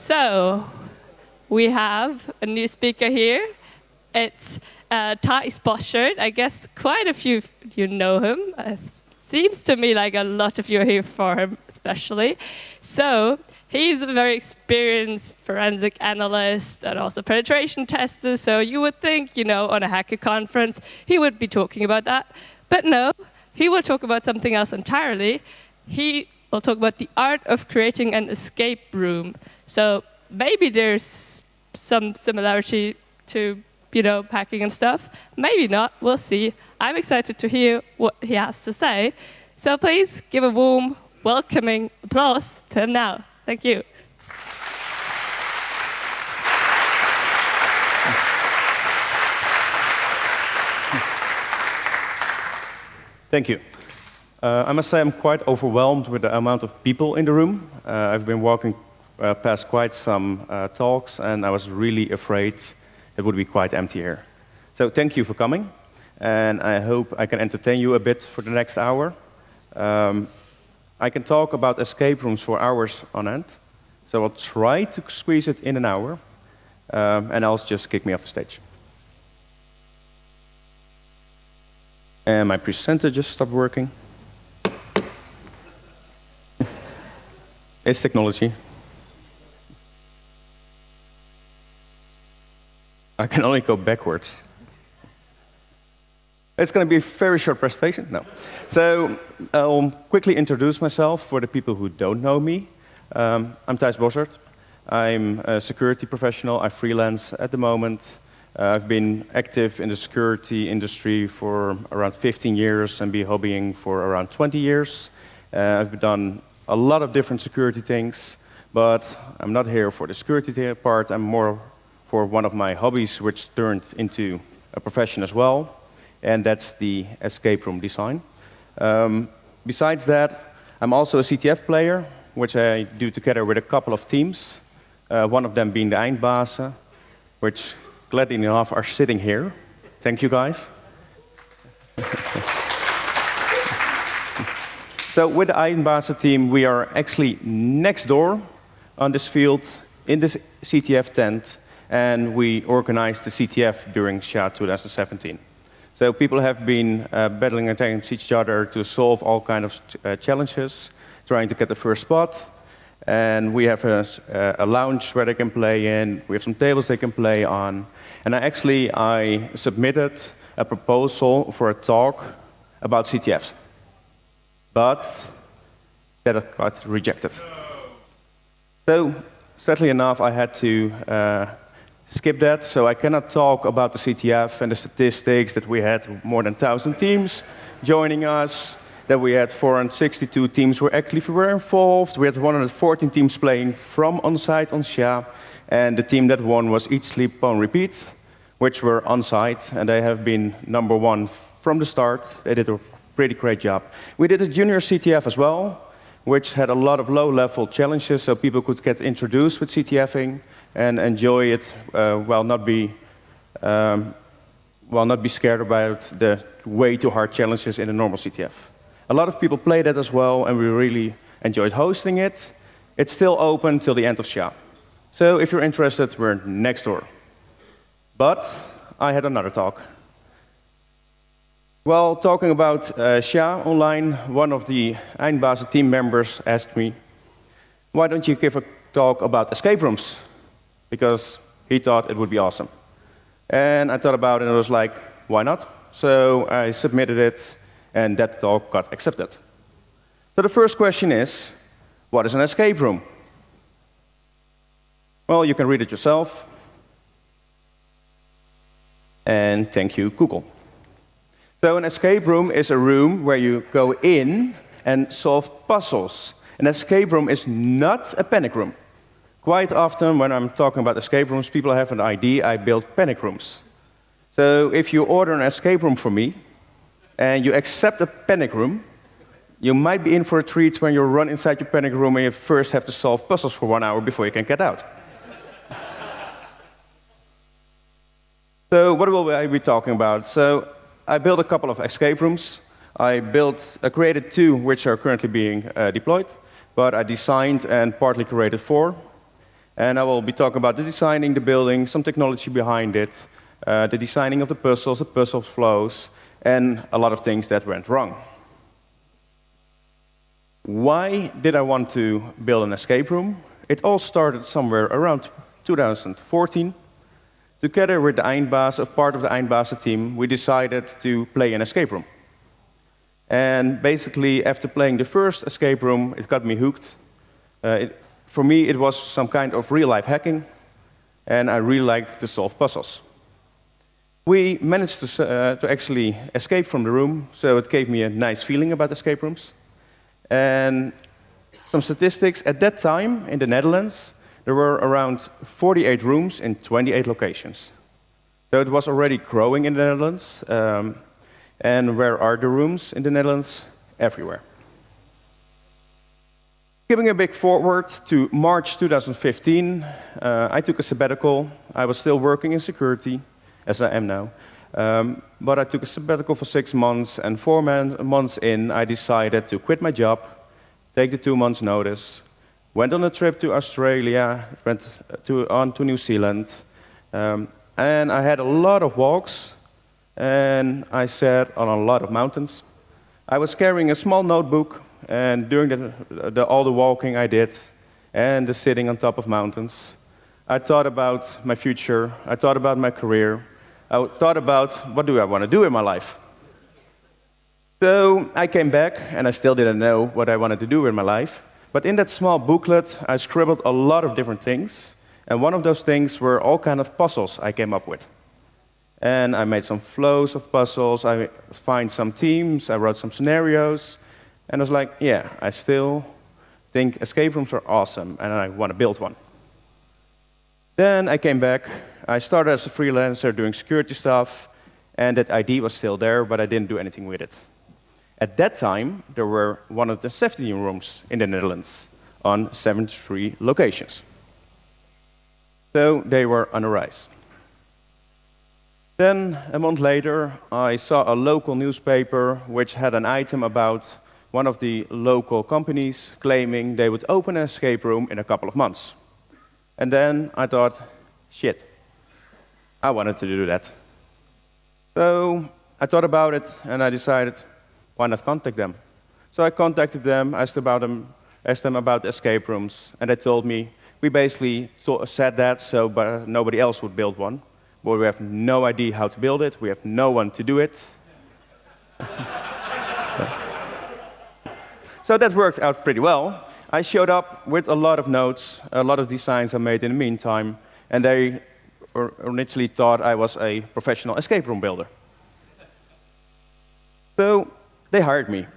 So, we have a new speaker here. It's Thijs Boschert. I guess quite a few of you know him. It seems to me like a lot of you are here for him, especially. So, he's a very experienced forensic analyst and also penetration tester. So, you would think, on a hacker conference, he would be talking about that. But no, he will talk about something else entirely. He will talk about the art of creating an escape room. So maybe there's some similarity to, hacking and stuff. Maybe not. We'll see. I'm excited to hear what he has to say. So please give a warm, welcoming applause to him now. Thank you. Thank you. I must say I'm quite overwhelmed with the amount of people in the room. I've been walking past quite some talks, and I was really afraid it would be quite empty here. So thank you for coming, and I hope I can entertain you a bit for the next hour. I can talk about escape rooms for hours on end, so I'll try to squeeze it in an hour, and else just kick me off the stage. And my presenter just stopped working. It's technology. I can only go backwards. It's going to be a very short presentation. No. So I'll quickly introduce myself for the people who don't know me. I'm Thijs Boschert. I'm a security professional. I freelance at the moment. I've been active in the security industry for around 15 years and been hobbying for around 20 years. I've done a lot of different security things, but I'm not here for the security part. I'm more for one of my hobbies, which turned into a profession as well, and that's the escape room design. Besides that, I'm also a CTF player, which I do together with a couple of teams, one of them being the Eindbazen, which gladly enough are sitting here. Thank you, guys. So with the Eindbazen team, we are actually next door on this field in this CTF tent, and we organized the CTF during SHA2017. So people have been battling against each other to solve all kinds of challenges, trying to get the first spot. And we have a lounge where they can play in. We have some tables they can play on. And I submitted a proposal for a talk about CTFs. But that got rejected. So, sadly enough, I had to skip that. So I cannot talk about the CTF and the statistics that we had more than 1,000 teams joining us, that we had 462 teams were involved. We had 114 teams playing from on-site on SHA, and the team that won was Eat, Sleep, Phone, Repeat, which were on-site, and they have been #1 from the start. They did a pretty great job. We did a junior CTF as well, which had a lot of low-level challenges, so people could get introduced with CTFing and enjoy it while not be scared about the way too hard challenges in a normal CTF. A lot of people played that as well, and we really enjoyed hosting it. It's still open till the end of SHA. So if you're interested, we're next door. But I had another talk. While talking about SHA online, one of the Eindbazen team members asked me, why don't you give a talk about escape rooms? Because he thought it would be awesome. And I thought about it and I was like, why not? So I submitted it, and that talk got accepted. So the first question is, what is an escape room? Well, you can read it yourself. And thank you, Google. So an escape room is a room where you go in and solve puzzles. An escape room is not a panic room. Quite often when I'm talking about escape rooms, people have an idea I build panic rooms. So if you order an escape room from me, and you accept a panic room, you might be in for a treat when you run inside your panic room and you first have to solve puzzles for 1 hour before you can get out. So what will I be talking about? So I built a couple of escape rooms. I created 2 which are currently being deployed, but I designed and partly created 4. And I will be talking about the designing the building, some technology behind it, the designing of the puzzle flows, and a lot of things that went wrong. Why did I want to build an escape room? It all started somewhere around 2014. Together with the Eindbaas, a part of the Eindbaas team, we decided to play an escape room. And basically, after playing the first escape room, it got me hooked. For me, it was some kind of real-life hacking, and I really like to solve puzzles. We managed to actually escape from the room, so it gave me a nice feeling about escape rooms. And some statistics, at that time in the Netherlands, there were around 48 rooms in 28 locations. So it was already growing in the Netherlands. And where are the rooms in the Netherlands? Everywhere. Giving a big forward to March 2015, I took a sabbatical. I was still working in security, as I am now. But I took a sabbatical for 6 months, and 4 months in, I decided to quit my job, take the 2 months notice, went on a trip to Australia, went on to New Zealand, and I had a lot of walks, and I sat on a lot of mountains. I was carrying a small notebook, and during all the walking I did, and the sitting on top of mountains, I thought about my future, I thought about my career, I thought about what do I want to do in my life. So I came back, and I still didn't know what I wanted to do in my life. But in that small booklet, I scribbled a lot of different things. And one of those things were all kind of puzzles I came up with. And I made some flows of puzzles, I found some themes, I wrote some scenarios. And I was like, yeah, I still think escape rooms are awesome, and I want to build one. Then I came back. I started as a freelancer doing security stuff, and that ID was still there, but I didn't do anything with it. At that time, there were 117 rooms in the Netherlands on 73 locations. So they were on the rise. Then, a month later, I saw a local newspaper which had an item about one of the local companies claiming they would open an escape room in a couple of months. And then I thought, shit, I wanted to do that. So I thought about it, and I decided, why not contact them? So I contacted them, asked them about escape rooms, and they told me, we basically said that so nobody else would build one. But we have no idea how to build it, we have no one to do it. So that worked out pretty well. I showed up with a lot of notes, a lot of designs I made in the meantime, and they initially thought I was a professional escape room builder. So they hired me,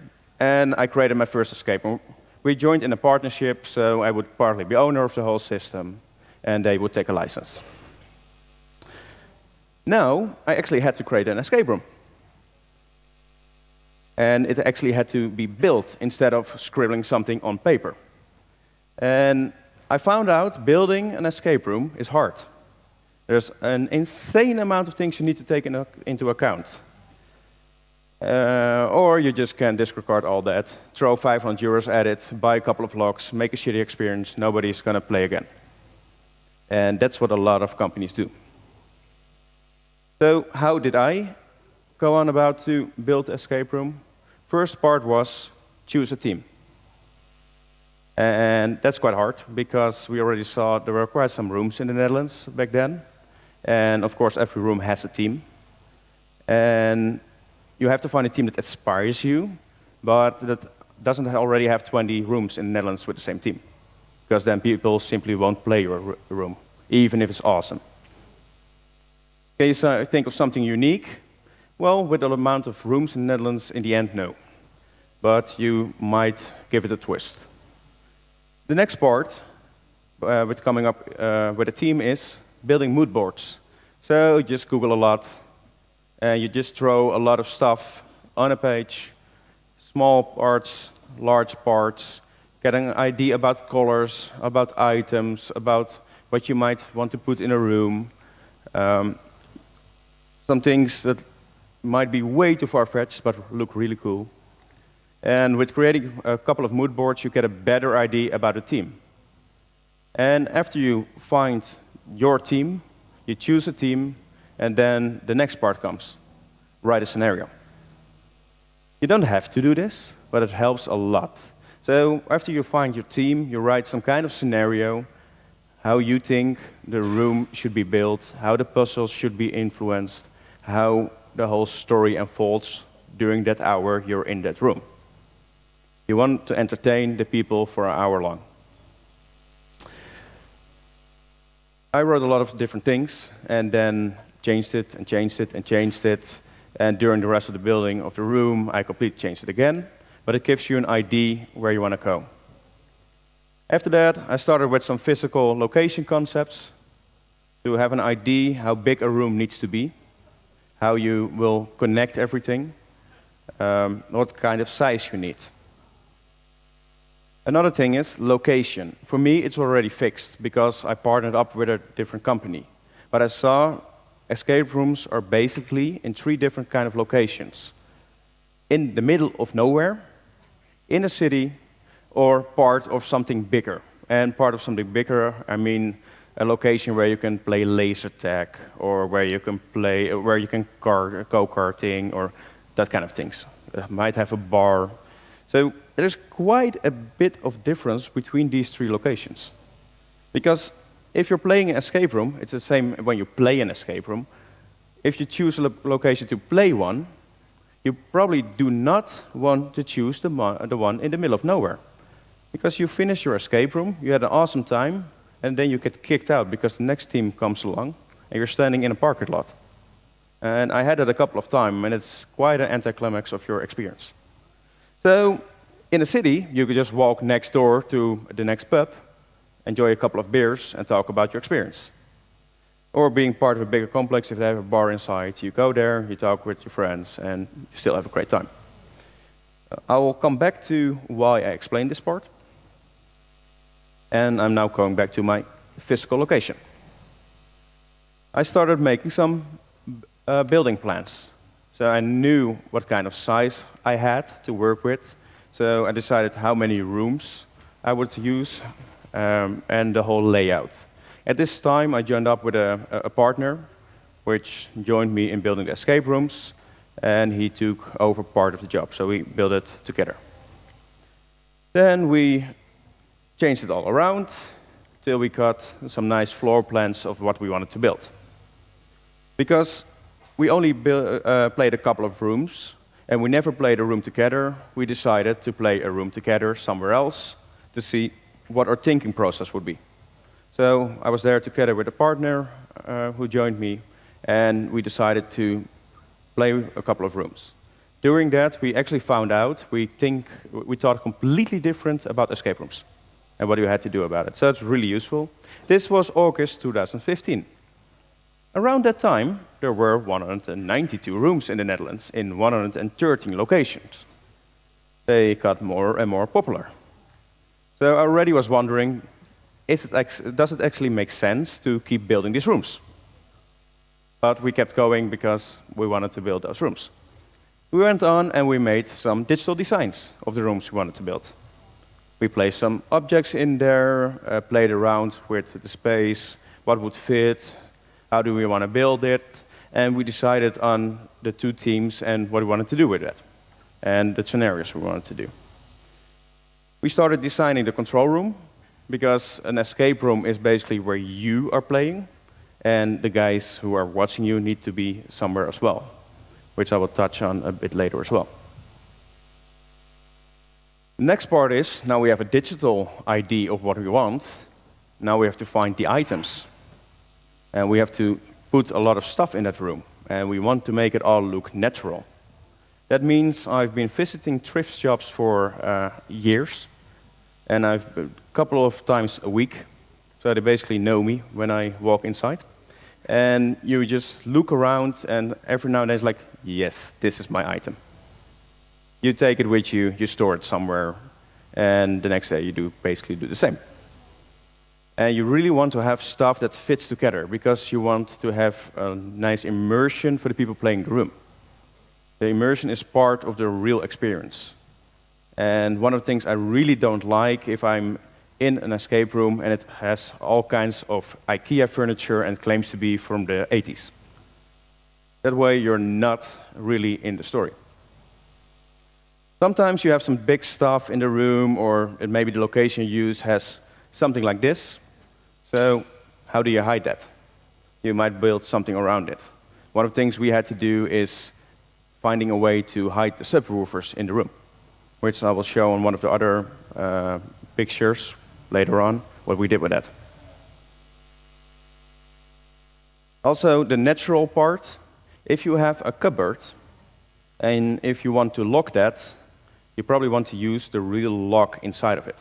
and I created my first escape room. We joined in a partnership, so I would partly be owner of the whole system, and they would take a license. Now, I actually had to create an escape room. And it actually had to be built instead of scribbling something on paper. And I found out building an escape room is hard. There's an insane amount of things you need to take into account. Or you just can disregard all that, throw 500 euros at it, buy a couple of locks, make a shitty experience, nobody's going to play again. And that's what a lot of companies do. So how did I go on about to build an escape room? First part was choose a team. And that's quite hard, because we already saw there were quite some rooms in the Netherlands back then. And of course, every room has a team. And you have to find a team that inspires you, but that doesn't already have 20 rooms in the Netherlands with the same team. Because then people simply won't play your room, even if it's awesome. Can you think of something unique? Well, with the amount of rooms in the Netherlands, in the end, no. But you might give it a twist. The next part, with coming up with a team, is building mood boards. So you just Google a lot, and you just throw a lot of stuff on a page, small parts, large parts, get an idea about colors, about items, about what you might want to put in a room. Some things that might be way too far-fetched, but look really cool. And with creating a couple of mood boards, you get a better idea about a team. And after you find your team, you choose a team, and then the next part comes. Write a scenario. You don't have to do this, but it helps a lot. So after you find your team, you write some kind of scenario, how you think the room should be built, how the puzzles should be influenced, how the whole story unfolds during that hour you're in that room. You want to entertain the people for an hour long. I wrote a lot of different things and then changed it and changed it and changed it. And during the rest of the building of the room, I completely changed it again. But it gives you an idea where you want to go. After that, I started with some physical location concepts to have an idea how big a room needs to be, how you will connect everything, what kind of size you need. Another thing is location. For me, it's already fixed because I partnered up with a different company. But I saw escape rooms are basically in 3 different kind of locations. In the middle of nowhere, in a city, or part of something bigger. And part of something bigger, I mean a location where you can play laser tag, or where you can play, where you can go-karting, or that kind of things. Might have a bar. So there's quite a bit of difference between these 3 locations. Because if you're playing an escape room, it's the same when you play an escape room. If you choose a location to play one, you probably do not want to choose the one in the middle of nowhere. Because you finish your escape room, you had an awesome time, and then you get kicked out because the next team comes along, and you're standing in a parking lot. And I had it a couple of times, and it's quite an anticlimax of your experience. So in a city, you could just walk next door to the next pub, enjoy a couple of beers, and talk about your experience. Or being part of a bigger complex, if they have a bar inside, you go there, you talk with your friends, and you still have a great time. I will come back to why I explained this part. And I'm now going back to my physical location. I started making some building plans. So I knew what kind of size I had to work with. So I decided how many rooms I would use and the whole layout. At this time, I joined up with a partner, which joined me in building the escape rooms, and he took over part of the job. So we built it together. Then we changed it all around till we got some nice floor plans of what we wanted to build. Because we only played a couple of rooms, and we never played a room together, we decided to play a room together somewhere else to see what our thinking process would be. So I was there together with a partner who joined me, and we decided to play a couple of rooms. During that, we actually found out we thought completely different about escape rooms and what you had to do about it. So it's really useful. This was August 2015. Around that time, there were 192 rooms in the Netherlands in 113 locations. They got more and more popular. So I already was wondering, does it actually make sense to keep building these rooms? But we kept going because we wanted to build those rooms. We went on and we made some digital designs of the rooms we wanted to build. We placed some objects in there, played around with the space, what would fit, how do we want to build it, and we decided on the 2 teams and what we wanted to do with it, and the scenarios we wanted to do. We started designing the control room, because an escape room is basically where you are playing, and the guys who are watching you need to be somewhere as well, which I will touch on a bit later as well. The next part is, now we have a digital idea of what we want, now we have to find the items. And we have to put a lot of stuff in that room, and we want to make it all look natural. That means I've been visiting thrift shops for years, and I've a couple of times a week, so they basically know me when I walk inside. And you just look around, and every now and then it's like, yes, this is my item. You take it with you, you store it somewhere, and the next day you basically do the same. And you really want to have stuff that fits together, because you want to have a nice immersion for the people playing the room. The immersion is part of the real experience. And one of the things I really don't like if I'm in an escape room, and it has all kinds of IKEA furniture and claims to be from the 80s. That way, you're not really in the story. Sometimes you have some big stuff in the room, or maybe the location you use has something like this. So how do you hide that? You might build something around it. One of the things we had to do is finding a way to hide the subwoofers in the room, which I will show on one of the other pictures later on, what we did with that. Also, the natural part, if you have a cupboard, and if you want to lock that, you probably want to use the real lock inside of it.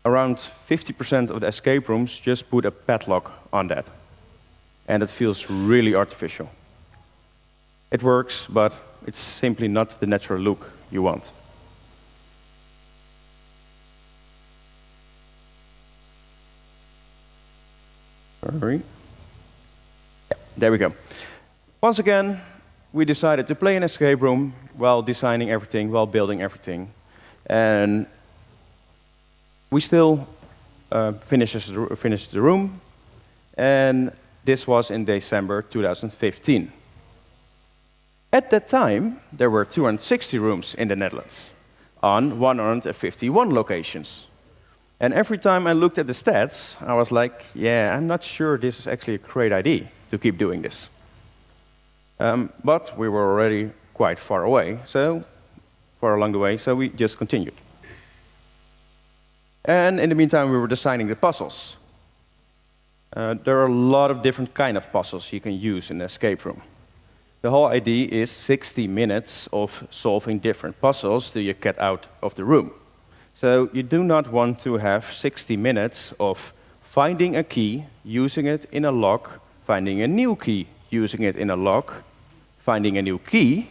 Around 50% of the escape rooms just put a padlock on that. And it feels really artificial. It works, but it's simply not the natural look you want. Sorry. Yeah, there we go. Once again, we decided to play an escape room while designing everything, while building everything. And we still finished the room, and this was in December 2015. At that time, there were 260 rooms in the Netherlands on 151 locations. And every time I looked at the stats, I was like, yeah, I'm not sure this is actually a great idea to keep doing this. But we were already quite far away, so far along the way, so we just continued. And in the meantime, we were designing the puzzles. There are a lot of different kind of puzzles you can use in an escape room. The whole idea is 60 minutes of solving different puzzles till you get out of the room. So you do not want to have 60 minutes of finding a key, using it in a lock, finding a new key, using it in a lock, finding a new key,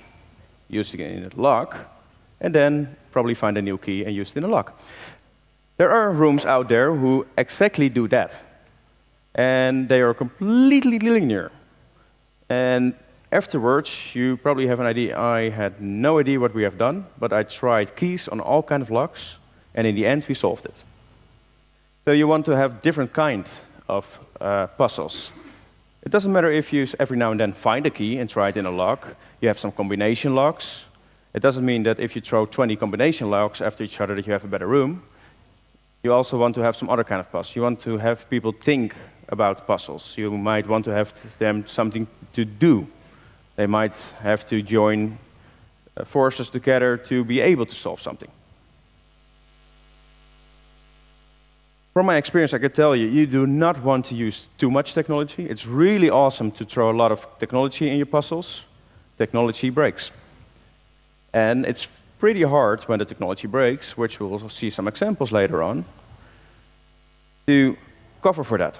using it in a lock, and then probably find a new key and use it in a lock. There are rooms out there who exactly do that. And they are completely linear. And afterwards, you probably have an idea. I had no idea what we have done, but I tried keys on all kinds of locks, and in the end, we solved it. So you want to have different kinds of puzzles. It doesn't matter if you every now and then find a key and try it in a lock. You have some combination locks. It doesn't mean that if you throw 20 combination locks after each other that you have a better room. You also want to have some other kind of puzzles. You want to have people think about puzzles. You might want to have them something to do. They might have to join forces together to be able to solve something. From my experience, I can tell you, you do not want to use too much technology. It's really awesome to throw a lot of technology in your puzzles. Technology breaks. And it's pretty hard when the technology breaks, which we'll see some examples later on, to cover for that.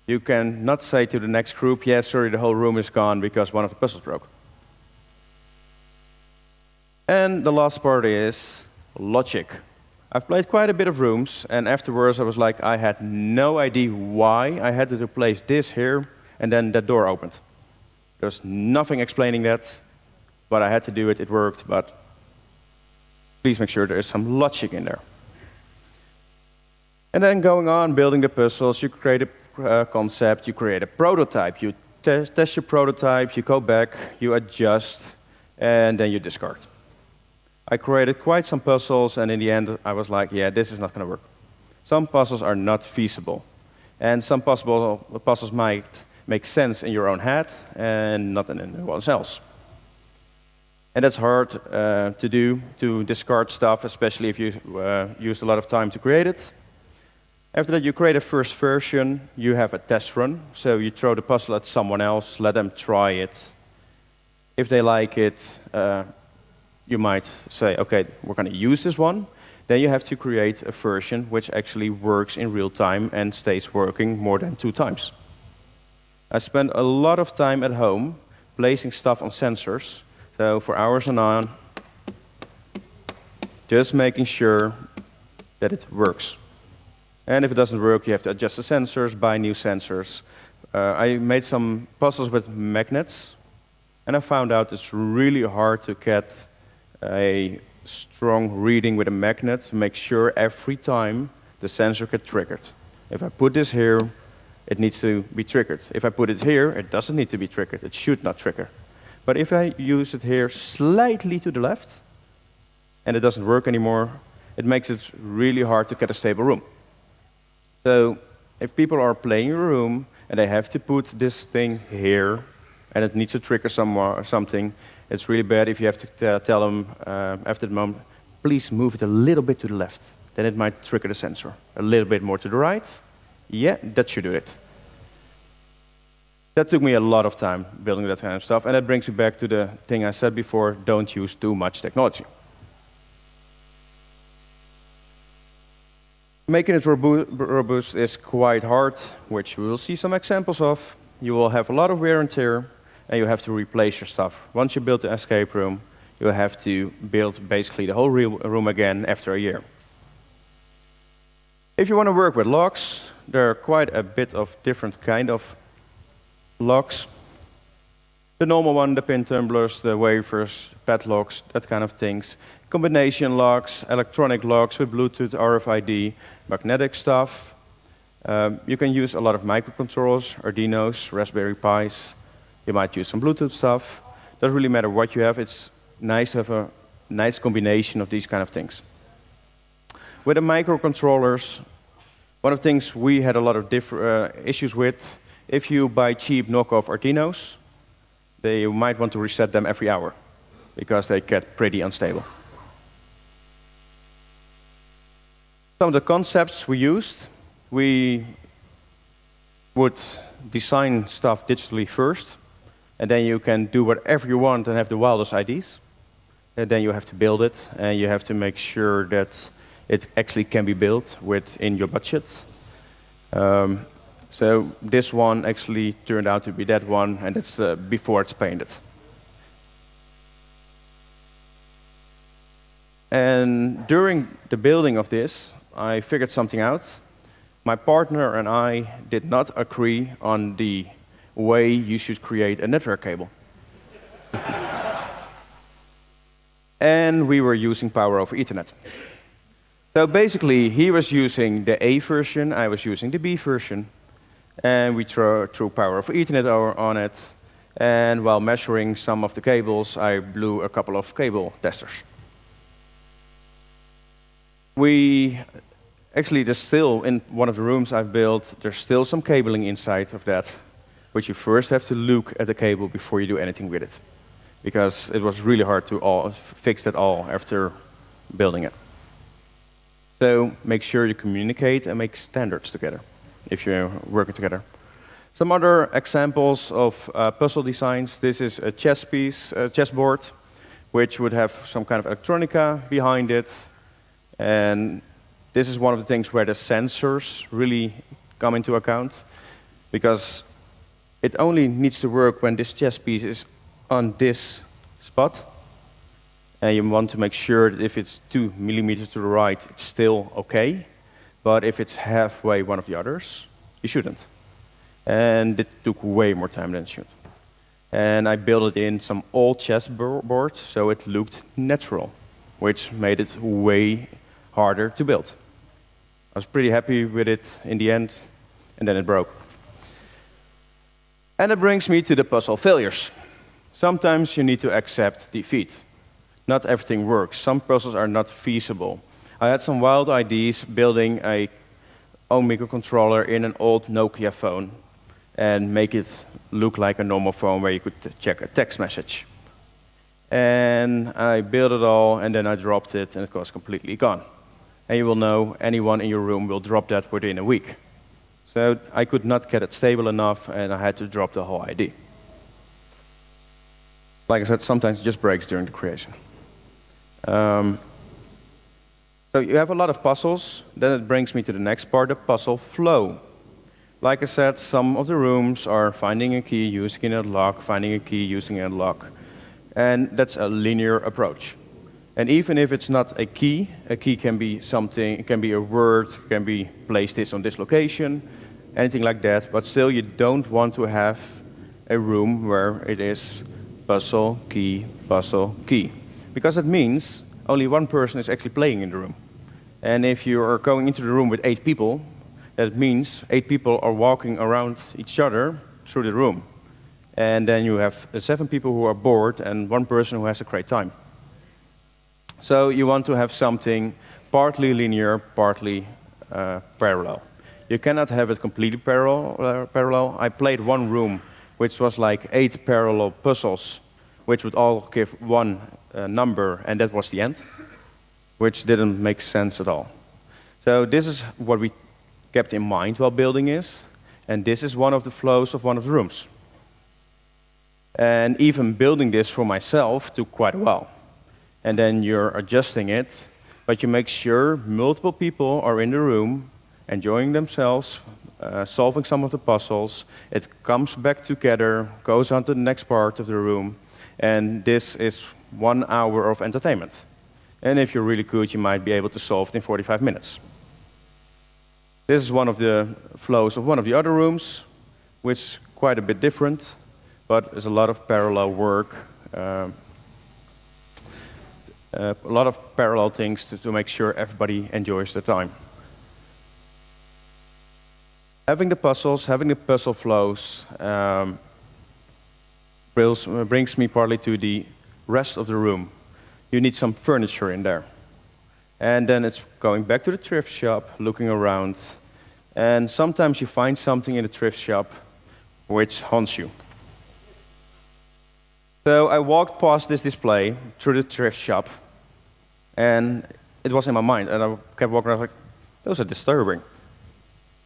You can not say to the next group, yes, sorry, the whole room is gone because one of the puzzles broke. And the last part is logic. I've played quite a bit of rooms, and afterwards I was like, I had no idea why I had to place this here, and then that door opened. There's nothing explaining that, but I had to do it, it worked, but please make sure there is some logic in there. And then going on, building the puzzles, you create a concept, you create a prototype, you test your prototype, you go back, you adjust, and then you discard. I created quite some puzzles, and in the end I was like, yeah, this is not going to work. Some puzzles are not feasible. And some puzzles might make sense in your own head, and not in anyone else. And that's hard to do, to discard stuff, especially if you used a lot of time to create it. After that, you create a first version, you have a test run. So you throw the puzzle at someone else, let them try it. If they like it, you might say, okay, we're going to use this one. Then you have to create a version which actually works in real time and stays working more than 2 times. I spent a lot of time at home placing stuff on sensors. So for hours and on, just making sure that it works. And if it doesn't work, you have to adjust the sensors, buy new sensors. I made some puzzles with magnets, and I found out it's really hard to get a strong reading with a magnet to make sure every time the sensor gets triggered. If I put this here, it needs to be triggered. If I put it here, it doesn't need to be triggered. It should not trigger. But if I use it here slightly to the left, and it doesn't work anymore, it makes it really hard to get a stable room. So if people are playing a room and they have to put this thing here, and it needs to trigger something, it's really bad if you have to tell them after the moment, please move it a little bit to the left. Then it might trigger the sensor. A little bit more to the right. Yeah, that should do it. That took me a lot of time building that kind of stuff, and that brings me back to the thing I said before, don't use too much technology. Making it robust is quite hard, which we will see some examples of. You will have a lot of wear and tear, and you have to replace your stuff. Once you build the escape room, you have to build basically the whole room again after a year. If you want to work with locks, there are quite a bit of different kind of locks. The normal one, the pin tumblers, the wafers, padlocks, that kind of things. Combination locks, electronic locks with Bluetooth, RFID, magnetic stuff. You can use a lot of microcontrollers, Arduinos, Raspberry Pis. You might use some Bluetooth stuff. Doesn't really matter what you have. It's nice to have a nice combination of these kind of things. With the microcontrollers, one of the things we had a lot of issues with, if you buy cheap knockoff Arduinos, you might want to reset them every hour because they get pretty unstable. Some of the concepts we used, we would design stuff digitally first, and then you can do whatever you want and have the wildest ideas. And then you have to build it, and you have to make sure that it actually can be built within your budget. So this one actually turned out to be that one, and it's before it's painted. And during the building of this, I figured something out. My partner and I did not agree on the way you should create a network cable. And we were using power over Ethernet. So basically, he was using the A version, I was using the B version, and we threw power over Ethernet on it. And while measuring some of the cables, I blew a couple of cable testers. Actually, there's still, in one of the rooms I've built, there's still some cabling inside of that, but you first have to look at the cable before you do anything with it, because it was really hard to fix that all after building it. So make sure you communicate and make standards together if you're working together. Some other examples of puzzle designs. This is a chess piece, a chessboard, which would have some kind of electronica behind it. And this is one of the things where the sensors really come into account, because it only needs to work when this chess piece is on this spot. And you want to make sure that if it's 2 millimeters to the right, it's still okay. But if it's halfway one of the others, you shouldn't. And it took way more time than it should. And I built it in some old chessboard, so it looked natural, which made it way harder to build. I was pretty happy with it in the end, and then it broke. And it brings me to the puzzle failures. Sometimes you need to accept defeat. Not everything works. Some puzzles are not feasible. I had some wild ideas building a own microcontroller in an old Nokia phone and make it look like a normal phone where you could check a text message. And I built it all, and then I dropped it, and it was completely gone. And you will know anyone in your room will drop that within a week. So I could not get it stable enough, and I had to drop the whole idea. Like I said, sometimes it just breaks during the creation. So you have a lot of puzzles. Then it brings me to the next part, the puzzle flow. Like I said, some of the rooms are finding a key, using a lock, finding a key, using a lock. And that's a linear approach. And even if it's not a key can be something, it can be a word, it can be place this on this location, anything like that. But still, you don't want to have a room where it is puzzle, key, because it means only one person is actually playing in the room. And if you are going into the room with 8 people, that means 8 people are walking around each other through the room. And then you have 7 people who are bored and 1 person who has a great time. So you want to have something partly linear, partly parallel. You cannot have it completely parallel. I played one room which was like 8 parallel puzzles, which would all give one number, and that was the end, which didn't make sense at all. So this is what we kept in mind while building this, and this is one of the flows of one of the rooms. And even building this for myself took quite a while. And then you're adjusting it, but you make sure multiple people are in the room, enjoying themselves, solving some of the puzzles. It comes back together, goes on to the next part of the room, and this is 1 hour of entertainment. And if you're really good, you might be able to solve it in 45 minutes. This is one of the flows of one of the other rooms, which is quite a bit different, but there's a lot of parallel work, a lot of parallel things to make sure everybody enjoys the time. Having the puzzles, having the puzzle flows brings me partly to the rest of the room. You need some furniture in there. And then it's going back to the thrift shop, looking around, and sometimes you find something in the thrift shop which haunts you. So I walked past this display through the thrift shop, and it was in my mind, and I kept walking around like, those are disturbing.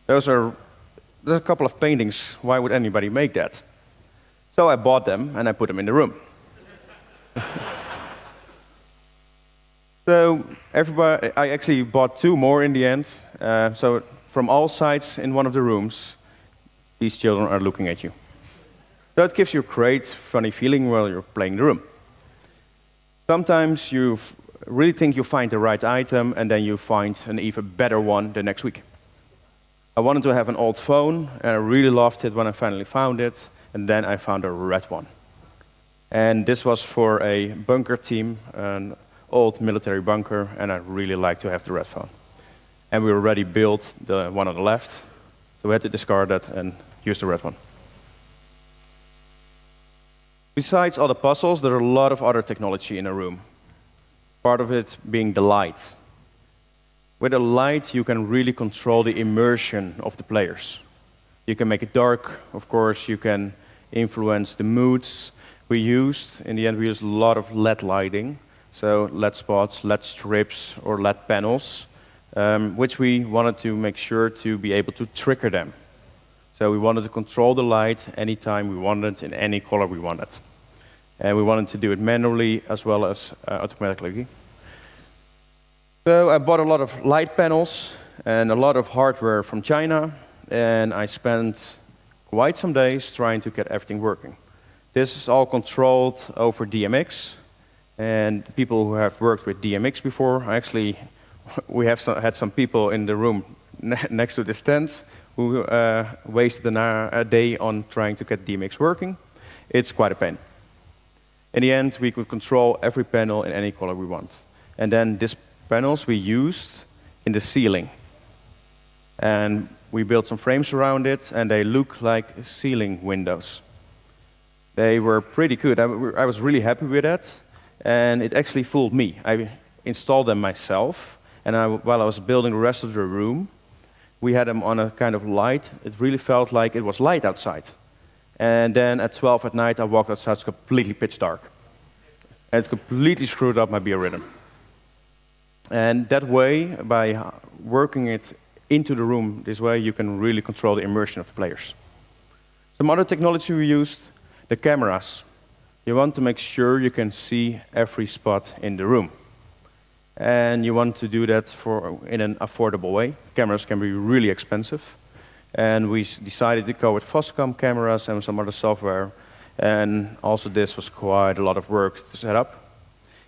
There's a couple of paintings, why would anybody make that? So I bought them, and I put them in the room. So I actually bought 2 more in the end. So from all sides in one of the rooms, these children are looking at you. So it gives you a great, funny feeling while you're playing the room. Sometimes you really think you find the right item, and then you find an even better one the next week. I wanted to have an old phone, and I really loved it when I finally found it, and then I found a red one. And this was for a bunker team, an old military bunker, and I really like to have the red phone. And we already built the one on the left, so we had to discard that and use the red one. Besides all the puzzles, there are a lot of other technology in a room. Part of it being the light. With a light, you can really control the immersion of the players. You can make it dark, of course, you can influence the moods. In the end, we used a lot of LED lighting. So LED spots, LED strips, or LED panels, which we wanted to make sure to be able to trigger them. So we wanted to control the light anytime we wanted, in any color we wanted. And we wanted to do it manually as well as automatically. So I bought a lot of light panels and a lot of hardware from China, and I spent quite some days trying to get everything working. This is all controlled over DMX, and people who have worked with DMX before, we have had some people in the room next to this tent who wasted a day on trying to get DMX working. It's quite a pain. In the end, we could control every panel in any color we want. And then these panels we used in the ceiling. And we built some frames around it, and they look like ceiling windows. They were pretty good. I was really happy with that, and it actually fooled me. I installed them myself, and while I was building the rest of the room, we had them on a kind of light. It really felt like it was light outside. And then at 12 at night, I walked outside, it's completely pitch dark. And it completely screwed up my biorhythm. And that way, by working it into the room this way, you can really control the immersion of the players. Some other technology we used, the cameras. You want to make sure you can see every spot in the room. And you want to do that in an affordable way. Cameras can be really expensive. And we decided to go with Foscam cameras and some other software. And also this was quite a lot of work to set up.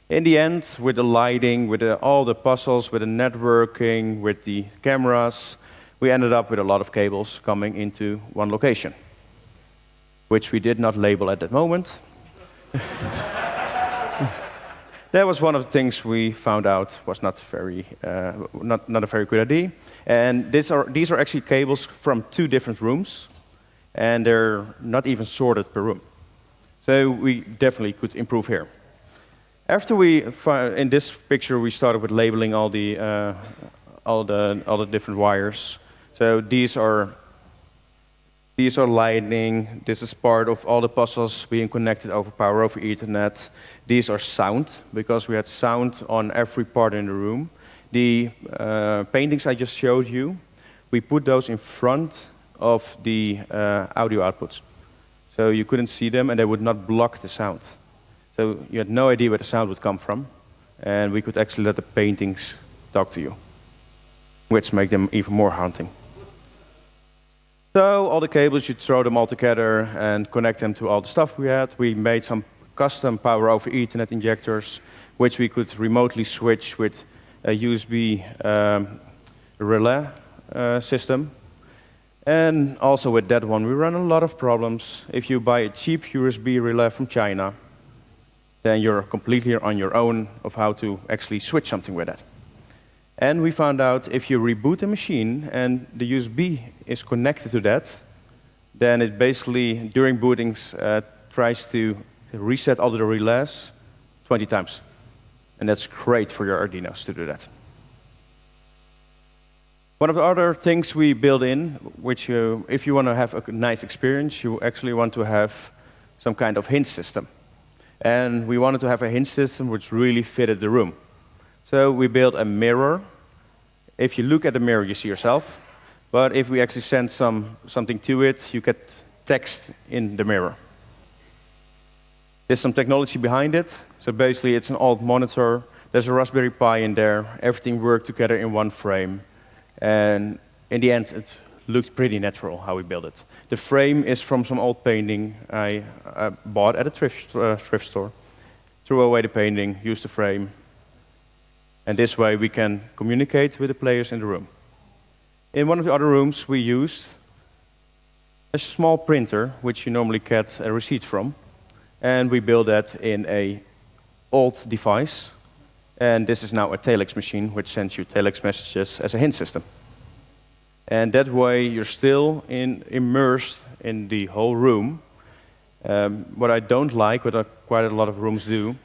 In the end, with the lighting, with all the puzzles, with the networking, with the cameras, we ended up with a lot of cables coming into one location, which we did not label at that moment. That was one of the things we found out was not a very good idea. And these are actually cables from 2 different rooms, and they're not even sorted per room. So we definitely could improve here. After in this picture, we started with labeling all the different wires. So these are lighting. This is part of all the puzzles being connected over power over Ethernet. These are sound, because we had sound on every part in the room. The paintings I just showed you, we put those in front of the audio outputs. So you couldn't see them, and they would not block the sound. So you had no idea where the sound would come from, and we could actually let the paintings talk to you, which make them even more haunting. So all the cables, you throw them all together and connect them to all the stuff we had. We made some custom power over Ethernet injectors, which we could remotely switch with a USB relay system. And also with that one, we run a lot of problems. If you buy a cheap USB relay from China, then you're completely on your own of how to actually switch something with that. And we found out if you reboot a machine and the USB is connected to that, then it basically, during bootings, tries to reset all the relays 20 times. And that's great for your Arduinos to do that. One of the other things we build in, which if you want to have a nice experience, you actually want to have some kind of hint system. And we wanted to have a hint system which really fitted the room. So we built a mirror. If you look at the mirror, you see yourself. But if we actually send something to it, you get text in the mirror. There's some technology behind it. So basically, it's an alt monitor. There's a Raspberry Pi in there. Everything worked together in one frame. And in the end, it looked pretty natural how we built it. The frame is from some old painting I bought at a thrift store. Threw away the painting, used the frame. And this way we can communicate with the players in the room. In one of the other rooms we used a small printer, which you normally get a receipt from. And we built that in an old device. And this is now a telex machine, which sends you telex messages as a hint system. And that way you're still immersed in the whole room. What I don't like, what quite a lot of rooms do,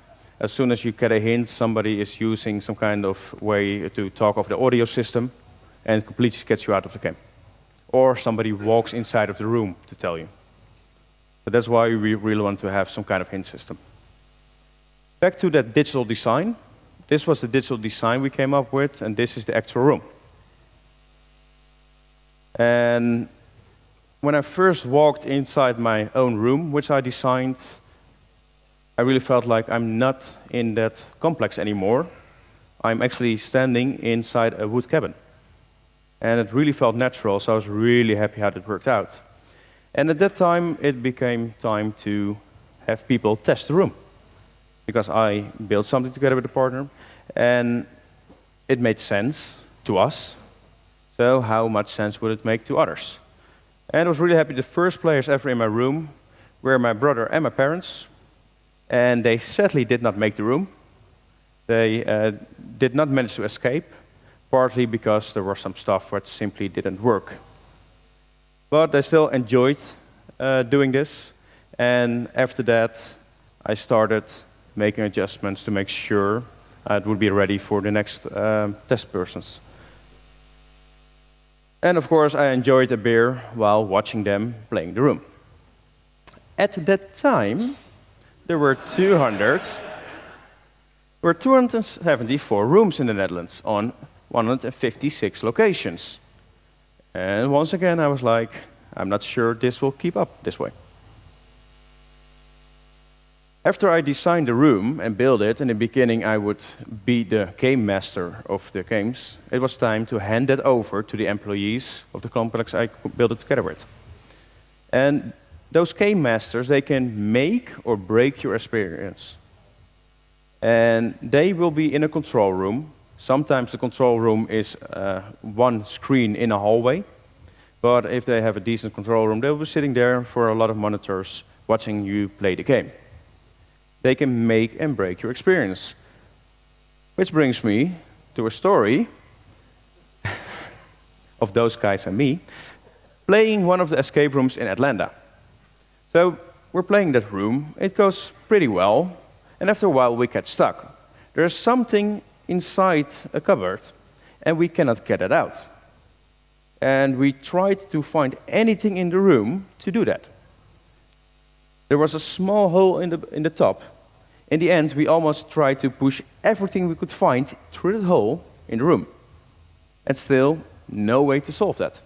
as soon as you get a hint, somebody is using some kind of way to talk over the audio system, and it completely gets you out of the game. Or somebody walks inside of the room to tell you. But that's why we really want to have some kind of hint system. Back to that digital design. This was the digital design we came up with, and this is the actual room. And when I first walked inside my own room, which I designed, I really felt like I'm not in that complex anymore. I'm actually standing inside a wood cabin. And it really felt natural, so I was really happy how it worked out. And at that time, it became time to have people test the room. Because I built something together with a partner, and it made sense to us. So how much sense would it make to others? And I was really happy. The first players ever in my room were my brother and my parents. And they sadly did not make the room. They did not manage to escape, partly because there was some stuff that simply didn't work. But they still enjoyed doing this. And after that, I started making adjustments to make sure it would be ready for the next test persons. And of course, I enjoyed a beer while watching them playing the room. At that time, there were 274 rooms in the Netherlands on 156 locations. And once again, I was like, I'm not sure this will keep up this way. After I designed the room and built it, in the beginning I would be the game master of the games. It was time to hand it over to the employees of the complex I built it together with. And those game masters, they can make or break your experience. And they will be in a control room. Sometimes the control room is one screen in a hallway. But if they have a decent control room, they'll be sitting there for a lot of monitors watching you play the game. They can make and break your experience. Which brings me to a story of those guys and me playing one of the escape rooms in Atlanta. So we're playing that room, it goes pretty well, and after a while we get stuck. There's something inside a cupboard, and we cannot get it out. And we tried to find anything in the room to do that. There was a small hole in the top. In the end, we almost tried to push everything we could find through the hole in the room. And still, no way to solve that.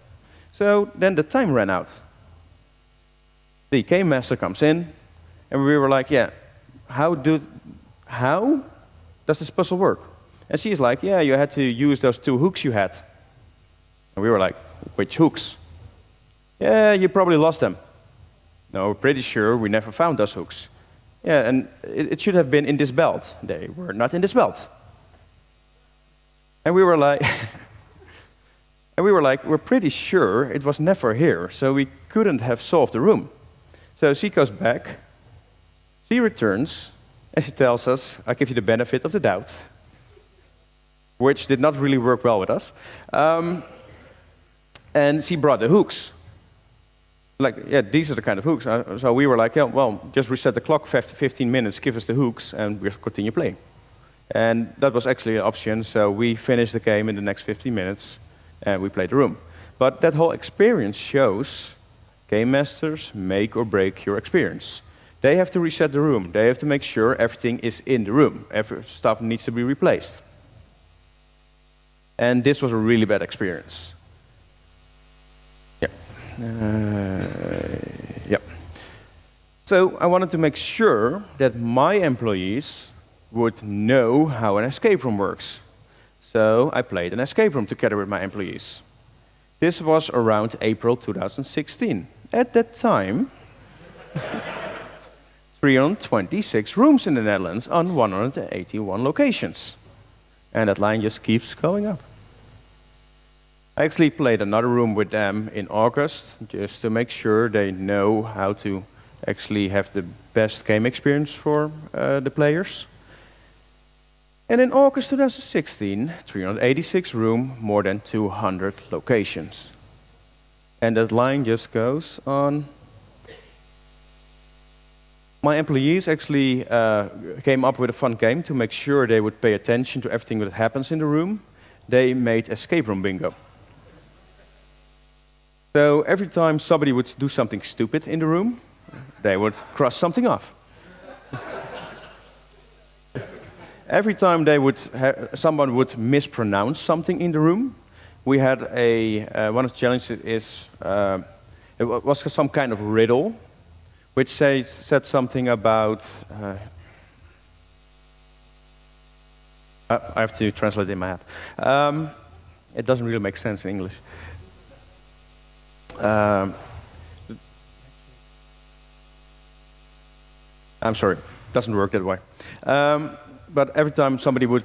So then the time ran out. The game master comes in, and we were like, yeah, how does this puzzle work? And she's like, yeah, you had to use those 2 hooks you had. And we were like, which hooks? Yeah, you probably lost them. No, we're pretty sure we never found those hooks. Yeah, and it should have been in this belt. They were not in this belt. And we were like, we're pretty sure it was never here, so we couldn't have solved the room. So she goes back, she returns, and she tells us, I give you the benefit of the doubt, which did not really work well with us. And she brought the hooks. Like, yeah, these are the kind of hooks. So we were like, yeah, well, just reset the clock 15 minutes, give us the hooks, and we'll continue playing. And that was actually an option, so we finished the game in the next 15 minutes, and we played the room. But that whole experience shows game masters make or break your experience. They have to reset the room. They have to make sure everything is in the room. Every stuff needs to be replaced. And this was a really bad experience. Yeah. So I wanted to make sure that my employees would know how an escape room works. So I played an escape room together with my employees. This was around April 2016. At that time, 326 rooms in the Netherlands on 181 locations. And that line just keeps going up. I actually played another room with them in August, just to make sure they know how to actually have the best game experience for the players. And in August 2016, 386 room, more than 200 locations. And that line just goes on. My employees actually came up with a fun game to make sure they would pay attention to everything that happens in the room. They made escape room bingo. So every time somebody would do something stupid in the room, they would cross something off. Every time someone would mispronounce something in the room, we had one of the challenges is it was some kind of riddle, which said something about. I have to translate it in my head. It doesn't really make sense in English. I'm sorry, it doesn't work that way. But every time somebody would,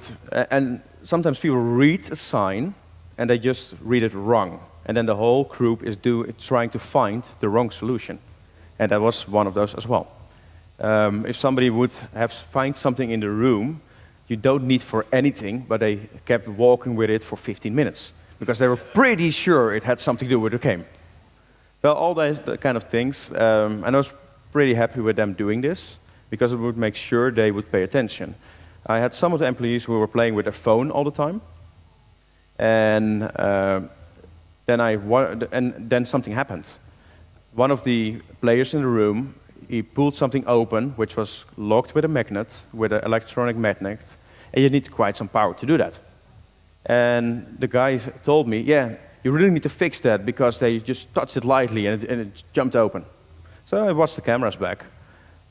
and sometimes people read a sign and they just read it wrong. And then the whole group is trying to find the wrong solution. And that was one of those as well. If somebody would find something in the room, you don't need for anything, but they kept walking with it for 15 minutes. Because they were pretty sure it had something to do with the game. Well, all those kind of things, and I was pretty happy with them doing this, because it would make sure they would pay attention. I had some of the employees who were playing with their phone all the time, and then something happened. One of the players in the room, he pulled something open, which was locked with a magnet, with an electronic magnet, and you need quite some power to do that. And the guy told me, yeah, you really need to fix that, because they just touched it lightly and it jumped open. So I watched the cameras back,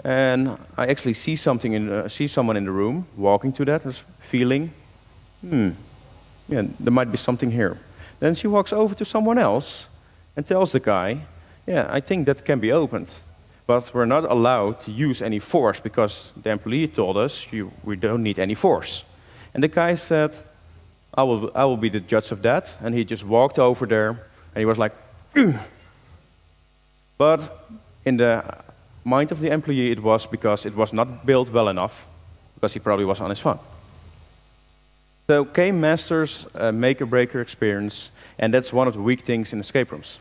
and I actually see someone in the room walking to that, feeling, yeah, there might be something here. Then she walks over to someone else and tells the guy, yeah, I think that can be opened. But we're not allowed to use any force, because the employee told us we don't need any force. And the guy said, I will be the judge of that. And he just walked over there, and he was like, ugh. But in the mind of the employee, it was because it was not built well enough, because he probably was on his phone. So game masters make or break your experience, and that's one of the weak things in escape rooms.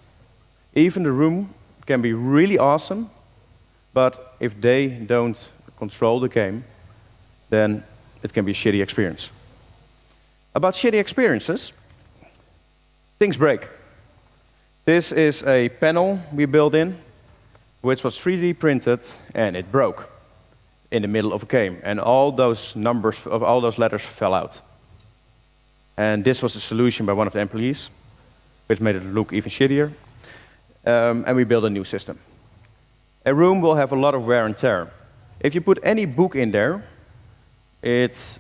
Even the room can be really awesome, but if they don't control the game, then it can be a shitty experience. About shitty experiences, things break. This is a panel we built in, which was 3D printed, and it broke in the middle of a game, and all those numbers of all those letters fell out. And this was a solution by one of the employees, which made it look even shittier. And we built a new system. A room will have a lot of wear and tear. If you put any book in there, it's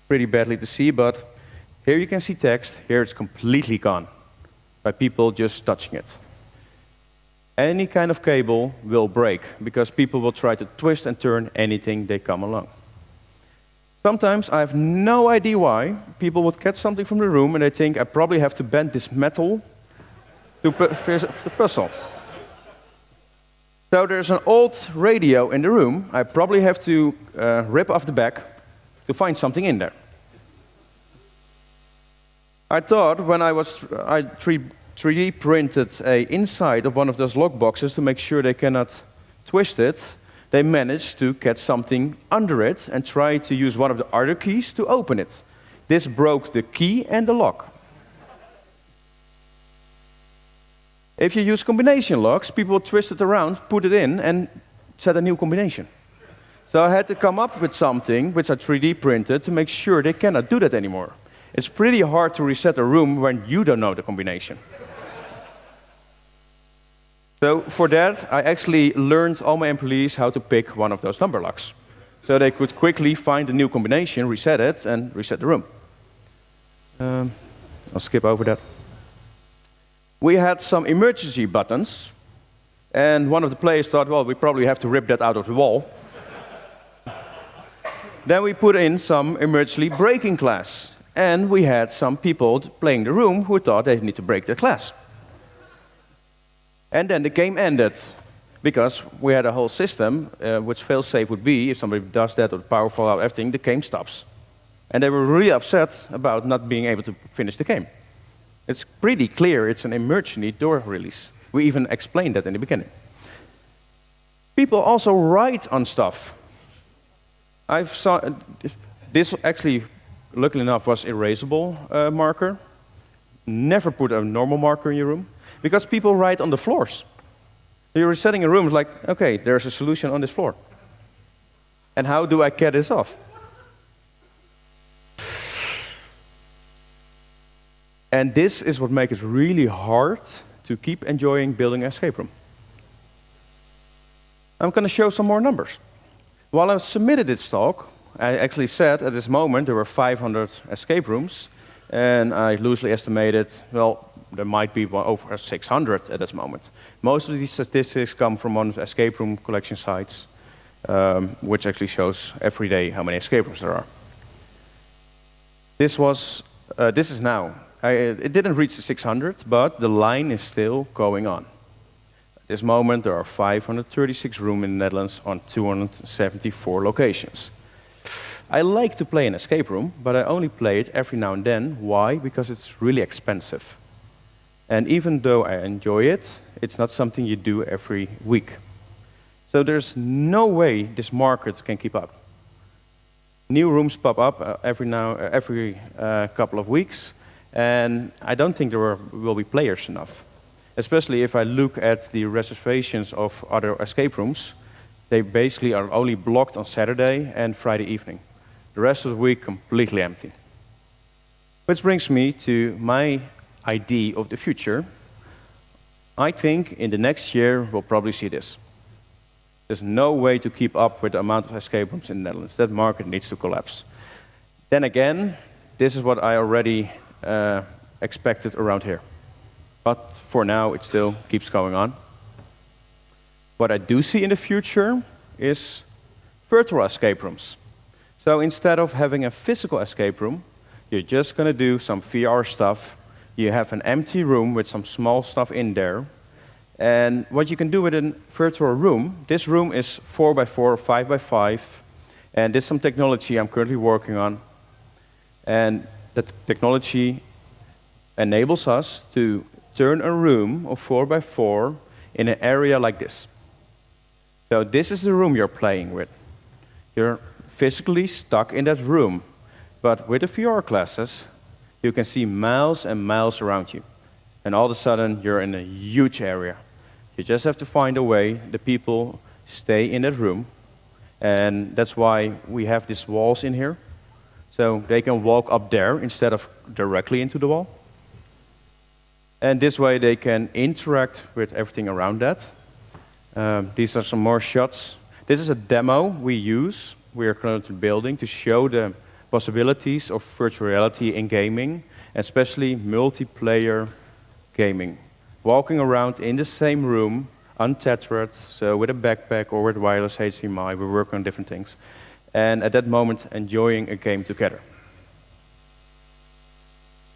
pretty badly to see, but here you can see text. Here it's completely gone by people just touching it. Any kind of cable will break because people will try to twist and turn anything they come along. Sometimes I have no idea why people would catch something from the room and they think I probably have to bend this metal to finish the puzzle. So there's an old radio in the room. I probably have to rip off the back to find something in there. I thought when I 3D printed a inside of one of those lock boxes to make sure they cannot twist it, they managed to catch something under it and try to use one of the other keys to open it. This broke the key and the lock. If you use combination locks, people will twist it around, put it in, and set a new combination. So I had to come up with something which I 3D printed to make sure they cannot do that anymore. It's pretty hard to reset a room when you don't know the combination. So for that, I actually learned all my employees how to pick one of those number locks. So they could quickly find a new combination, reset it, and reset the room. I'll skip over that. We had some emergency buttons, and one of the players thought, well, we probably have to rip that out of the wall. Then we put in some emergency braking glass, and we had some people playing the room who thought they need to break the glass. And then the game ended, because we had a whole system, which fail-safe would be, if somebody does that or the power fall out, everything, the game stops. And they were really upset about not being able to finish the game. It's pretty clear it's an emergency door release. We even explained that in the beginning. People also write on stuff. This actually, luckily enough, was erasable marker. Never put a normal marker in your room. Because people write on the floors. You're resetting a room, it's like, okay, there's a solution on this floor. And how do I get this off? And this is what makes it really hard to keep enjoying building an escape room. I'm going to show some more numbers. While I submitted this talk, I actually said at this moment there were 500 escape rooms, and I loosely estimated, well, there might be over 600 at this moment. Most of these statistics come from one of the escape room collection sites, which actually shows every day how many escape rooms there are. This is now. It didn't reach the 600, but the line is still going on. At this moment, there are 536 rooms in the Netherlands on 274 locations. I like to play an escape room, but I only play it every now and then. Why? Because it's really expensive. And even though I enjoy it, it's not something you do every week. So there's no way this market can keep up. New rooms pop up every couple of weeks, and I don't think there will be players enough. Especially if I look at the reservations of other escape rooms, they basically are only blocked on Saturday and Friday evening. The rest of the week completely empty. Which brings me to my idea of the future. I think in the next year we'll probably see this. There's no way to keep up with the amount of escape rooms in the Netherlands. That market needs to collapse. Then again, this is what I already expected around here. But for now, it still keeps going on. What I do see in the future is virtual escape rooms. So instead of having a physical escape room, you're just going to do some VR stuff. You have an empty room with some small stuff in there. And what you can do with a virtual room, this room is 4x4 or 5x5, And this is some technology I'm currently working on. And that technology enables us to turn a room of 4x4 in an area like this. So this is the room you're playing with. You're physically stuck in that room. But with the VR glasses, you can see miles and miles around you. And all of a sudden, you're in a huge area. You just have to find a way the people stay in that room. And that's why we have these walls in here. So they can walk up there instead of directly into the wall. And this way they can interact with everything around that. These are some more shots. This is a demo we use. We are currently building to show the possibilities of virtual reality in gaming, especially multiplayer gaming. Walking around in the same room, untethered, so with a backpack or with wireless HDMI, we work on different things. And at that moment, enjoying a game together.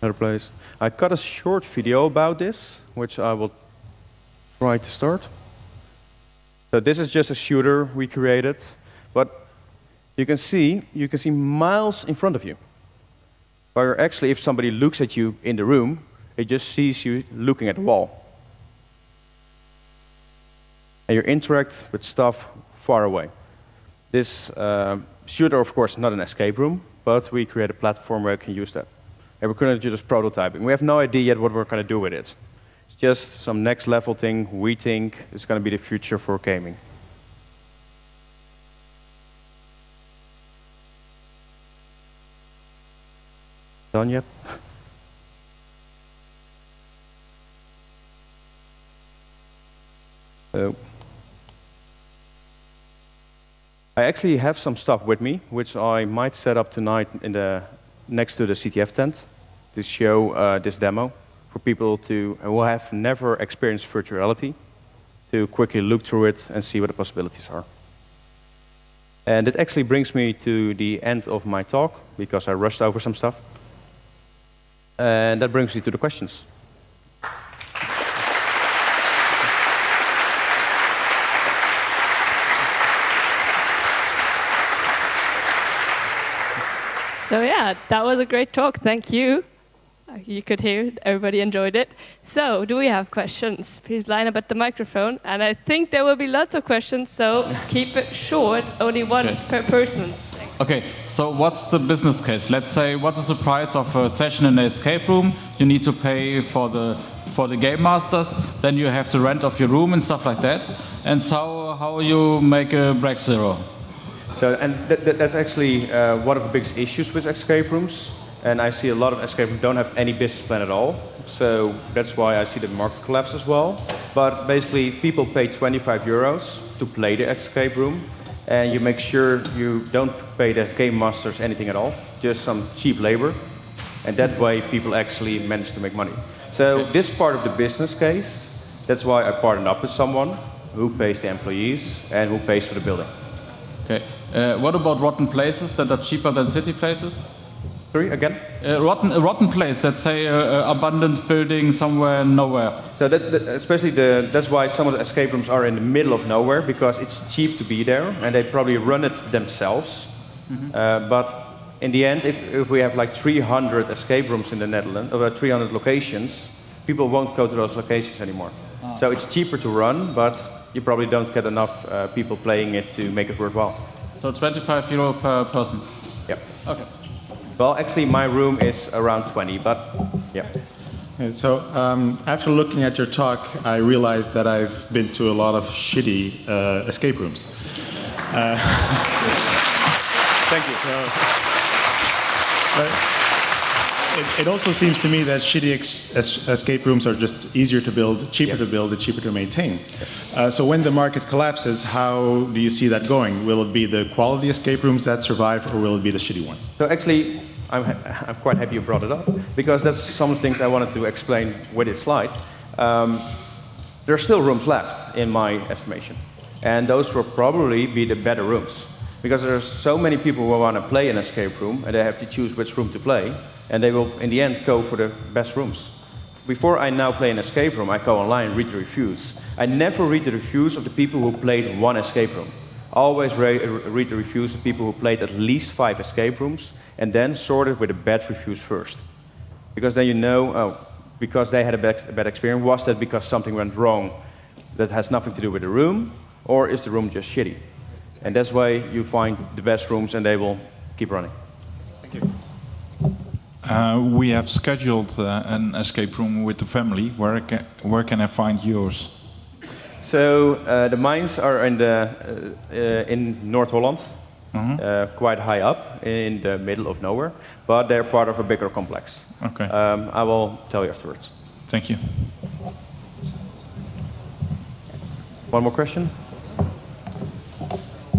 Another place. I cut a short video about this, which I will try to start. So this is just a shooter we created, but you can see miles in front of you. Where actually, if somebody looks at you in the room, it just sees you looking at the wall. And you interact with stuff far away. This shooter, of course, not an escape room, but we create a platform where you can use that. And we're currently just prototyping. We have no idea yet what we're going to do with it. It's just some next level thing we think is going to be the future for gaming. Done yet? So, I actually have some stuff with me, which I might set up tonight in next to the CTF tent to show this demo for people who have never experienced virtual reality, to quickly look through it and see what the possibilities are. And it actually brings me to the end of my talk, because I rushed over some stuff. And that brings me to the questions. So yeah, that was a great talk. Thank you. You could hear everybody enjoyed it. So, do we have questions? Please line up at the microphone. And I think there will be lots of questions, so keep it short, only one per person. Okay, so what's the business case? Let's say, what is the price of a session in an escape room? You need to pay for the game masters, then you have the rent of your room and stuff like that. And so, how you make a break zero? So, and that's actually one of the biggest issues with escape rooms. And I see a lot of escape rooms don't have any business plan at all. So that's why I see the market collapse as well. But basically, people pay 25 euros to play the escape room. And you make sure you don't pay the game masters anything at all, just some cheap labor. And that way, people actually manage to make money. So this part of the business case, that's why I partnered up with someone who pays the employees and who pays for the building. Okay. What about rotten places that are cheaper than city places? Sorry, again? A rotten place, let's say abandoned building somewhere nowhere. So especially that's why some of the escape rooms are in the middle of nowhere, because it's cheap to be there and they probably run it themselves. Mm-hmm. But in the end, if we have like 300 escape rooms in the Netherlands, or 300 locations, people won't go to those locations anymore. Ah. So it's cheaper to run, but you probably don't get enough people playing it to make it worthwhile. So 25 euro per person? Yeah. Okay. Well, actually, my room is around 20, but yeah. Okay, so after looking at your talk, I realized that I've been to a lot of shitty escape rooms. Thank you. It also seems to me that shitty escape rooms are just easier to build, cheaper to build, and cheaper to maintain. So when the market collapses, how do you see that going? Will it be the quality escape rooms that survive, or will it be the shitty ones? So actually, I'm quite happy you brought it up, because that's some of the things I wanted to explain with this slide. There are still rooms left, in my estimation. And those will probably be the better rooms. Because there are so many people who want to play an escape room, and they have to choose which room to play, and they will, in the end, go for the best rooms. Before I now play an escape room, I go online and read the reviews. I never read the reviews of the people who played one escape room. always read the reviews of people who played at least 5 escape rooms, and then sort it with the bad reviews first. Because then you know, oh, because they had a bad experience, was that because something went wrong that has nothing to do with the room, or is the room just shitty? And that's why you find the best rooms and they will keep running. Thank you. We have scheduled an escape room with the family. Where can I find yours? So the mines are in North Holland, quite high up in the middle of nowhere, but they're part of a bigger complex. Okay. I will tell you afterwards. Thank you. One more question?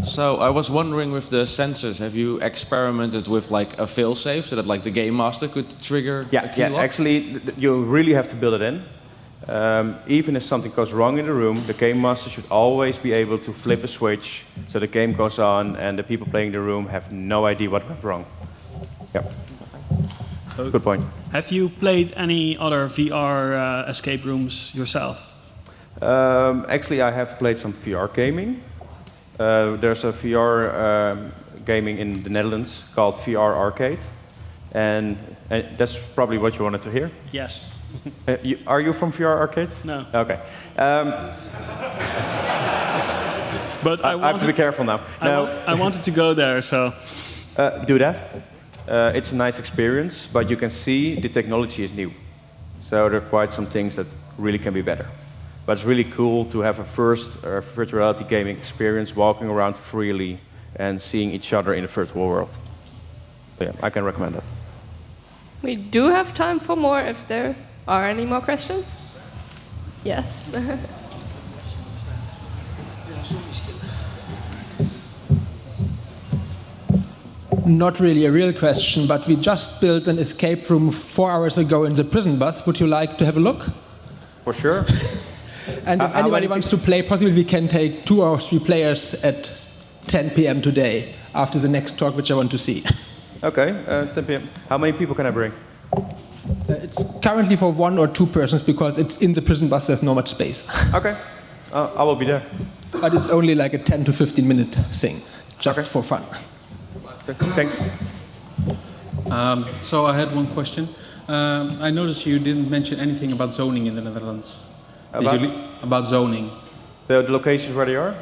So I was wondering with the sensors, have you experimented with like a fail-safe so that like the game master could trigger a key lock? Actually, you really have to build it in. Even if something goes wrong in the room, the game master should always be able to flip a switch so the game goes on and the people playing the room have no idea what went wrong. Yeah. Good point. Have you played any other VR escape rooms yourself? Actually, I have played some VR gaming. There's a VR gaming in the Netherlands called VR Arcade. And that's probably what you wanted to hear? Yes. Are you from VR Arcade? No. Okay. But I have to be careful now. I wanted to go there, so... Do that. It's a nice experience, but you can see the technology is new. So there are quite some things that really can be better. But it's really cool to have a first virtual reality gaming experience, walking around freely and seeing each other in the virtual world. So yeah, I can recommend that. We do have time for more if there are any more questions. Yes. Not really a real question, but we just built an escape room 4 hours ago in the prison bus. Would you like to have a look? For sure. And if anybody wants to play, possibly we can take 2 or 3 players at 10 p.m. today, after the next talk, which I want to see. Okay, 10 p.m. How many people can I bring? It's currently for 1 or 2 persons, because it's in the prison bus, there's not much space. Okay, I will be there. But it's only like a 10 to 15 minute thing, just for fun. Thanks. So I had one question. I noticed you didn't mention anything about zoning in the Netherlands. About zoning. The locations where they are?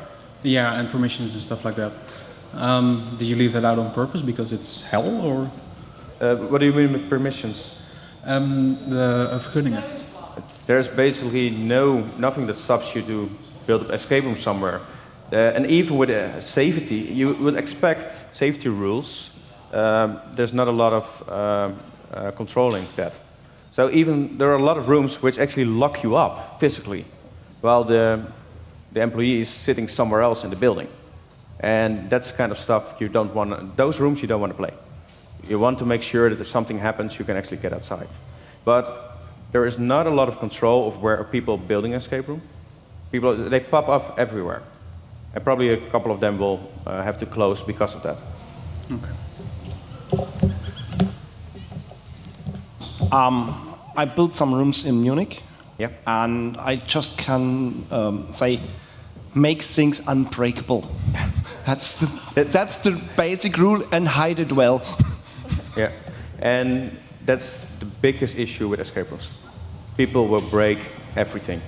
Yeah, and permissions and stuff like that. Did you leave that out on purpose because it's hell, or? What do you mean with permissions? The vergunningen. There's basically nothing that stops you to build an escape room somewhere. And even with safety, you would expect safety rules. There's not a lot of controlling that. So even there are a lot of rooms which actually lock you up physically, while the employee is sitting somewhere else in the building. And that's the kind of stuff you don't want. Those rooms you don't want to play. You want to make sure that if something happens, you can actually get outside. But there is not a lot of control of where people building an escape room. They pop up everywhere. And probably a couple of them will have to close because of that. Okay. I built some rooms in Munich. Yeah. And I just can say, make things unbreakable. That's the basic rule, and hide it well. Yeah, and that's the biggest issue with escape rooms. People will break everything.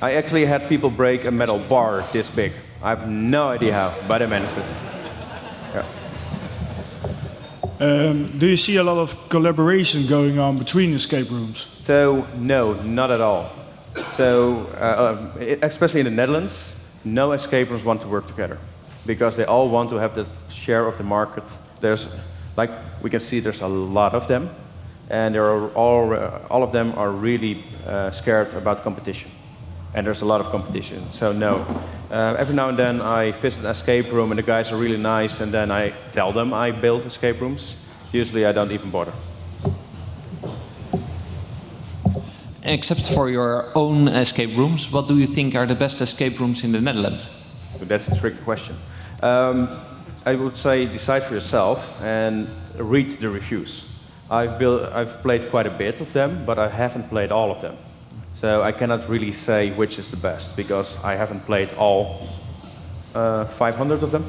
I actually had people break a metal bar this big. I have no idea how, but I managed it. Yeah. Do you see a lot of collaboration going on between escape rooms? So, no, not at all. So, especially in the Netherlands, no escape rooms want to work together because they all want to have the share of the market. There's, like we can see, there's a lot of them, and all of them are really scared about competition. And there's a lot of competition, so no. Every now and then I visit an escape room and the guys are really nice, and then I tell them I build escape rooms. Usually I don't even bother. Except for your own escape rooms, what do you think are the best escape rooms in the Netherlands? That's a tricky question. I would say decide for yourself and read the reviews. I've played quite a bit of them, but I haven't played all of them. So I cannot really say which is the best because I haven't played all. 500 of them.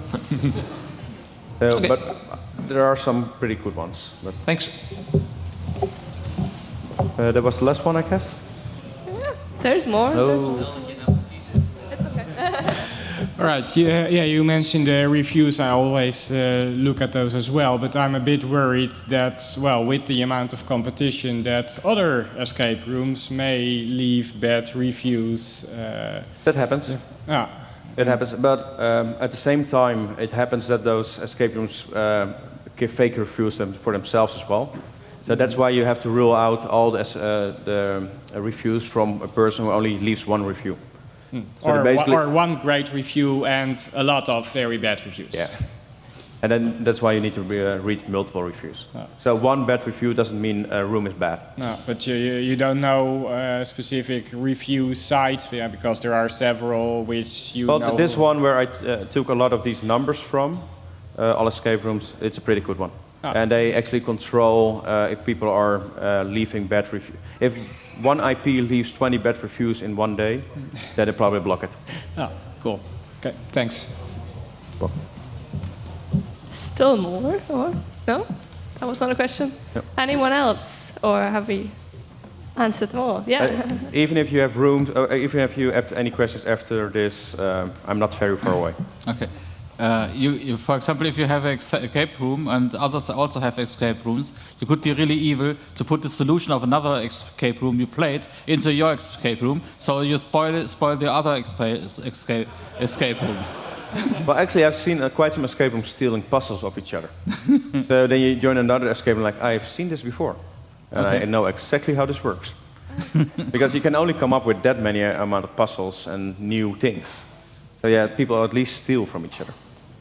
Okay. But there are some pretty good ones. But Thanks. That was the last one, I guess? Yeah, there's more. Oh. It's okay. All right. Yeah, you mentioned the reviews. I always look at those as well, but I'm a bit worried that, well, with the amount of competition, that other escape rooms may leave bad reviews. That happens. Yeah. It happens, but at the same time, it happens that those escape rooms give fake reviews for themselves as well. So that's why you have to rule out all the reviews from a person who only leaves one review. So or one great review and a lot of very bad reviews. Yeah. And then that's why you need to read multiple reviews. Oh. So one bad review doesn't mean a room is bad. No, but you don't know a specific review site, yeah, because there are several which you know. Well, this one where I took a lot of these numbers from, all escape rooms, it's a pretty good one. Ah. And they actually control if people are leaving bad reviews. If one IP leaves 20 bad reviews in one day, then they probably block it. Oh, cool. Okay, thanks. Still more? Or no? That was not a question. Yep. Anyone else, or have we answered them all? Yeah. Even if you have rooms, even if you have any questions after this, I'm not very far away. Okay. You, for example, if you have an escape room and others also have escape rooms, you could be really evil to put the solution of another escape room you played into your escape room, so you spoil the other escape room. Well, actually, I've seen quite some escape rooms stealing puzzles of each other. So then you join another escape room, like, I've seen this before. And Okay. I know exactly how this works. Because you can only come up with that many amount of puzzles and new things. So yeah, people at least steal from each other.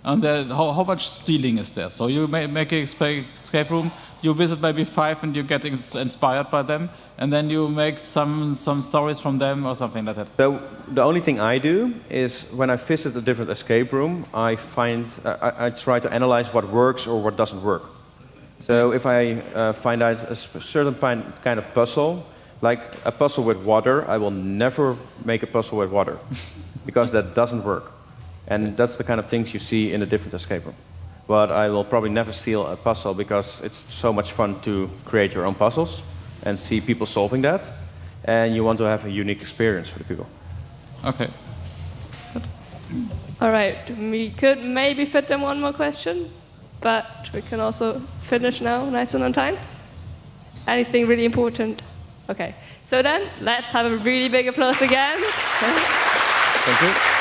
And how much stealing is there? So you make an escape room, you visit maybe 5 and you get inspired by them, and then you make some stories from them or something like that. So the only thing I do is when I visit a different escape room, I try to analyze what works or what doesn't work. So if I find out a certain kind of puzzle, like a puzzle with water, I will never make a puzzle with water because that doesn't work. And that's the kind of things you see in a different escape room. But I will probably never steal a puzzle because it's so much fun to create your own puzzles and see people solving that. And you want to have a unique experience for the people. Okay. All right. We could maybe fit in one more question, but we can also finish now, nice and on time. Anything really important? Okay. So then, let's have a really big applause again. Thank you.